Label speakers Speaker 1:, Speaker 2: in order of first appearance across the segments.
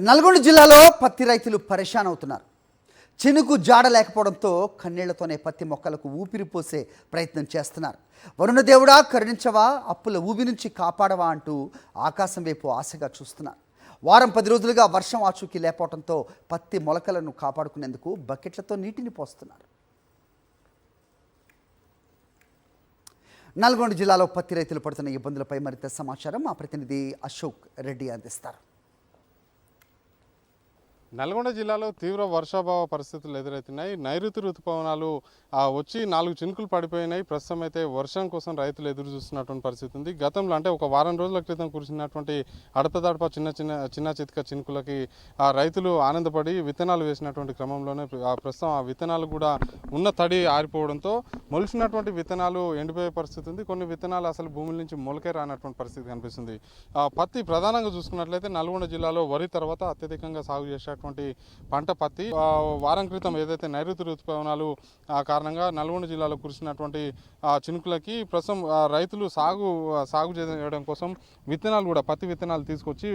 Speaker 1: నల్గొండ జిల్లాలో పత్తి రైతులు పరేషాన్ అవుతున్నారు. చినుకు జాడ లేకపోవడంతో కన్నీళ్లతోనే పత్తి మొక్కలకు ఊపిరి పోసే ప్రయత్నం చేస్తున్నారు. వరుణ దేవుడా కరుణించవా, అప్పుల ఊబి నుంచి కాపాడవా అంటూ ఆకాశం వైపు ఆశగా చూస్తున్నారు. వారం 10 రోజులుగా వర్షం ఆచూకీ లేకపోవడంతో పత్తి మొలకలను కాపాడుకునేందుకు బకెట్లతో నీటిని పోస్తున్నారు. నల్గొండ జిల్లాలో పత్తి రైతులు పడుతున్న ఇబ్బందులపై మరింత సమాచారం మా ప్రతినిధి అశోక్ రెడ్డి అందిస్తారు.
Speaker 2: నల్గొండ జిల్లాలో తీవ్ర వర్షాభావ పరిస్థితులు ఎదురవుతున్నాయి. నైరుతి రుతుపవనాలు వచ్చి 4 చినుకులు పడిపోయినాయి. ప్రస్తుతం అయితే వర్షం కోసం రైతులు ఎదురు చూస్తున్నటువంటి పరిస్థితి ఉంది. గతంలో అంటే ఒక వారం రోజుల క్రితం కురిసినటువంటి అడపదడప చిన్న చితక చినుకులకి రైతులు ఆనందపడి విత్తనాలు వేసినటువంటి క్రమంలోనే ప్రస్తుతం ఆ విత్తనాలు కూడా ఉన్న తడి ఆరిపోవడంతో మొలిచినటువంటి విత్తనాలు ఎండిపోయే పరిస్థితి ఉంది. కొన్ని విత్తనాలు అసలు భూముల నుంచి మొలకే రానటువంటి పరిస్థితి కనిపిస్తుంది. పత్తి ప్రధానంగా చూసుకున్నట్లయితే నల్గొండ జిల్లాలో వరి తర్వాత అత్యధికంగా సాగు చేసేటువంటి పంట పత్తి. వారం క్రితం ఏదైతే నైరుతి ఋతుపవనాలు కారణంగా నల్గొండ జిల్లాలో కురిసినటువంటి చినుకులకి ప్రస్తుతం రైతులు సాగు చేయడం కోసం విత్తనాలు కూడా పత్తి విత్తనాలు తీసుకొచ్చి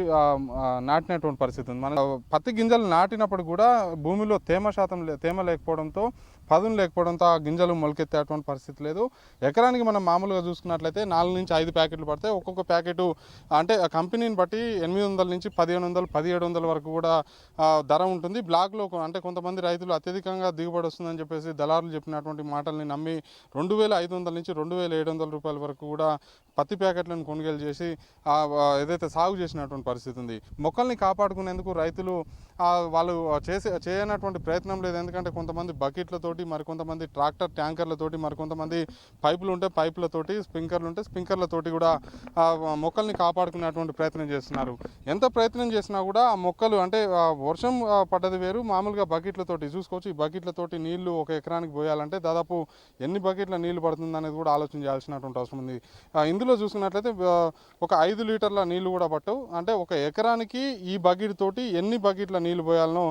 Speaker 2: నాటినటువంటి పరిస్థితి ఉంది. మన పత్తి గింజలు నాటినప్పుడు కూడా భూమిలో తేమ లేకపోవడంతో పదును లేకపోవడంతో ఆ గింజలు మొలకెత్తేటువంటి పరిస్థితి లేదు. ఎకరానికి మనం మామూలుగా చూసుకున్నట్లయితే 4 నుంచి 5 ప్యాకెట్లు పడతాయి. ఒక్కొక్క ప్యాకెట్ అంటే కంపెనీని బట్టి 800 నుంచి 1500, 1700 వరకు కూడా ధర ఉంటుంది. బ్లాక్లో అంటే కొంతమంది రైతులు అత్యధికంగా దిగుబడి వస్తుందని చెప్పేసి దళారులు చెప్పినటువంటి మాటల్ని నమ్మి 2500 నుంచి 2700 రూపాయల వరకు కూడా పత్తి ప్యాకెట్లను కొనుగోలు చేసి ఏదైతే సాగు చేసినటువంటి పరిస్థితి ఉంది. మొక్కల్ని కాపాడుకునేందుకు రైతులు వాళ్ళు చేయనటువంటి ప్రయత్నం లేదు. ఎందుకంటే కొంతమంది బకెట్లతోటి, మరికొంతమంది ట్రాక్టర్ ట్యాంకర్లతోటి, మరికొంతమంది పైపులు ఉంటే పైపులతోటి, స్ప్రింకర్లు ఉంటే స్ప్రింకర్లతోటి కూడా మొక్కల్ని కాపాడుకునేటువంటి ప్రయత్నం చేస్తున్నారు. ఎంత ప్రయత్నం చేసినా కూడా ఆ మొక్కలు అంటే వర్షం పడ్డది వేరు, మామూలుగా బకెట్లతోటి చూసుకోవచ్చు. ఈ బకెట్లతోటి నీళ్లు ఒక ఎకరానికి పోయాలంటే దాదాపు ఎన్ని బకెట్ల నీళ్లు పడుతుంది అనేది కూడా ఆలోచన చేయాల్సినటువంటి అవసరం ఉంది. ఇందులో చూసుకున్నట్లయితే ఒక 5 లీటర్ల నీళ్లు కూడా పట్టవు. అంటే ఒక ఎకరానికి ఈ బకెట్ తోటి ఎన్ని బకెట్ల నీళ్లు పోయాలనో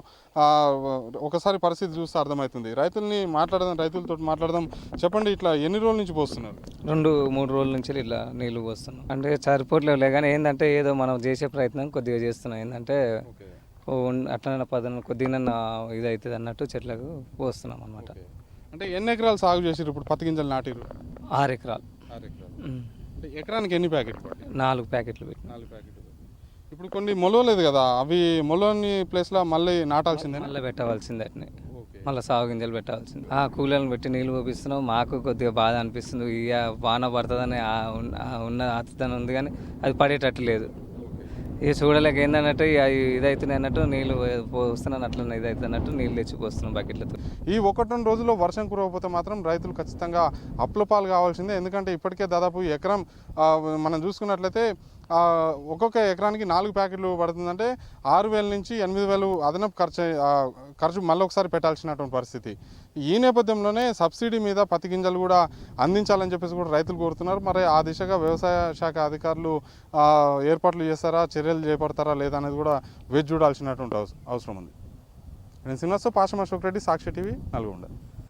Speaker 2: ఒకసారి పరిస్థితి చూస్తే అర్థమవుతుంది. రైతులతో మాట్లాడదాం. చెప్పండి, ఇట్లా ఎన్ని రోజుల నుంచి పోస్తున్నారు?
Speaker 3: 2-3 రోజుల నుంచి ఇట్లా నీళ్లు పోస్తున్నాం. అంటే సరిపోట్లేవులే కానీ ఏంటంటే ఏదో మనం చేసే ప్రయత్నం కొద్దిగా చేస్తున్నాం. ఏంటంటే అట్లనే పదన కొద్దిగా ఇది అవుతుంది అన్నట్టు చెట్లకు పోస్తున్నాం అనమాట.
Speaker 2: అంటే ఎన్ని ఎకరాలు సాగు చేసారు ఇప్పుడు పత్తి గింజలు నాటిరు?
Speaker 3: 6 ఎకరాలు.
Speaker 2: అంటే ఎకరానికి ఎన్ని ప్యాకెట్లు?
Speaker 3: 4 ప్యాకెట్లు పెట్టి.
Speaker 2: 4 ప్యాకెట్లు. ఇప్పుడు కొన్ని మొలవలేదు కదా, అవి మొలవని ప్లేస్లో మళ్ళీ నాటాల్సిందే?
Speaker 3: మళ్ళీ పెట్టవలసిందే, మళ్ళీ సాగు గింజలు పెట్టాల్సింది. కూలీలను పెట్టి నీళ్ళు పోపిస్తున్నాం. మాకు కొద్దిగా బాధ అనిపిస్తుంది. ఇక వాన పడుతుందని ఉన్న ఆతృతనం ఉంది కానీ అది పడేటట్టు లేదు. ఇక చూడలేక ఏందన్నట్టు ఇదవుతున్నాయి అన్నట్టు నీళ్ళు పోస్తున్నాను, అట్లనే ఇదవుతున్నట్టు నీళ్ళు తెచ్చి పోస్తున్నాం బకెట్లతో.
Speaker 2: ఈ 1-2 రోజుల్లో వర్షం కురవకపోతే మాత్రం రైతులు ఖచ్చితంగా అప్పులపాలు కావాల్సిందే. ఎందుకంటే ఇప్పటికే దాదాపు ఎకరం మనం చూసుకున్నట్లయితే ఒక్కొక్క ఎకరానికి 4 ప్యాకెట్లు పడుతుందంటే 6000 నుంచి 8000 అదనపు ఖర్చు మళ్ళీ ఒకసారి పెట్టాల్సినటువంటి పరిస్థితి. ఈ నేపథ్యంలోనే సబ్సిడీ మీద పత్తి గింజలు కూడా అందించాలని చెప్పేసి కూడా రైతులు కోరుతున్నారు. మరి ఆ దిశగా వ్యవసాయ శాఖ అధికారులు ఏర్పాట్లు చేస్తారా, చర్యలు చేపడతారా లేదా అనేది కూడా వేచి చూడాల్సినటువంటి అవసరం ఉంది. నేను శ్రీనివాస్, పాషం అశోక్ రెడ్డి, సాక్షి టీవీ, నల్గొండ.